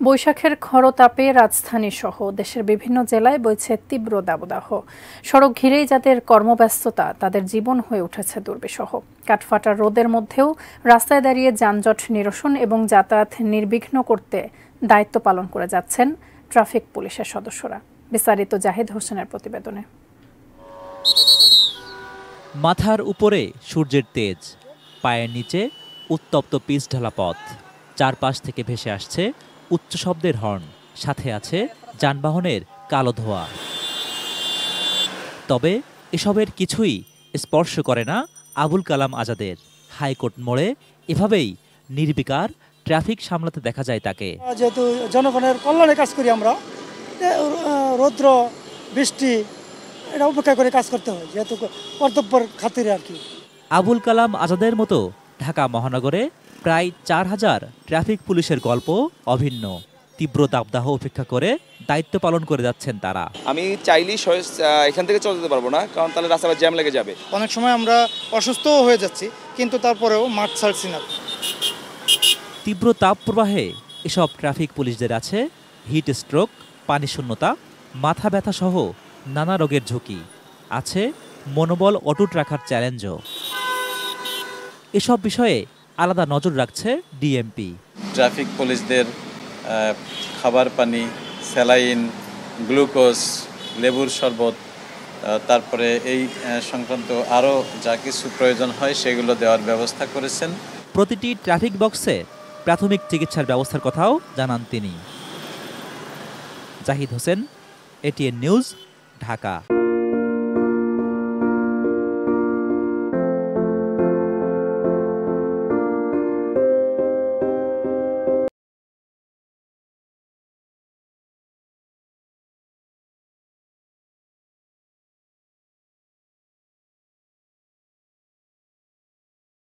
বৈশাখের খরতাপে রাজধানী সহ দেশের বিভিন্ন জেলায় বইছে তীব্র দাবদাহ। সড়ক ঘিরেই যাদের কর্মব্যস্ততা তাদের জীবন হয়ে উঠেছে দুর্বিষহ। কাঠফাটা রোদের মধ্যেও রাস্তায় দাঁড়িয়ে যানজট নিরসন এবং যাতায়াত নির্বিঘ্ন করতে দায়িত্ব পালন করে যাচ্ছেন ট্রাফিক পুলিশের সদস্যরা। বিস্তারিত জাহিদ হোসেনের প্রতিবেদনে। মাথার উপরে সূর্যের তেজ, পায়ের নিচে উত্তপ্ত পিচ ঢালা পথ, চারপাশ থেকে ভেসে আসছে উচ্চ শব্দের হর্ন, সাথে আছে যানবাহনের কালো ধোঁয়া। তবে এসবের কিছুই স্পর্শ করে না আবুল কালাম আজাদের। হাইকোর্ট মোড়ে এভাবেই নির্বিকার ট্রাফিক সামলাতে দেখা যায় তাকে। যেহেতু জনগণের কল্যাণে কাজ করি আমরা, রৌদ্র বৃষ্টি এটা উপেক্ষা করে কাজ করতে হয়, যেহেতু কর্তব্যের খাতিরে আর কি। আবুল কালাম আজাদের মতো ঢাকা মহানগরে প্রায় 4000 ট্রাফিক পুলিশের গল্প অভিন্ন। তীব্র দাবদাহ উপেক্ষা করে দায়িত্ব পালন করে যাচ্ছেন তারা। আমি চাইলেই এখান থেকে চলে যেতে পারবো না, কারণ তাহলে রাস্তায় জ্যাম লেগে যাবে। অনেক সময় আমরা অসুস্থও হয়ে যাচ্ছি, কিন্তু তারপরেও মাঠ ছাড়ছি না। তীব্র তাপ প্রবাহে এসব ট্রাফিক পুলিশদের আছে হিট স্ট্রোক, পানি শূন্যতা, মাথা ব্যথা সহ নানা রোগের ঝুঁকি। আছে মনোবল অটুট রাখার চ্যালেঞ্জও। এসব বিষয়ে আলাদা নজর রাখছে ডিএমপি। ট্রাফিক পুলিশদের খাবার পানি, স্যালাইন, গ্লুকোজ, লেবুর শরবত, তারপরে এই সংক্রান্ত আরও যা কিছু প্রয়োজন হয় সেগুলো দেওয়ার ব্যবস্থা করেছেন। প্রতিটি ট্রাফিক বক্সে প্রাথমিক চিকিৎসার ব্যবস্থার কথাও জানান তিনি। Zahid Hossain, ATN news, Dhaka.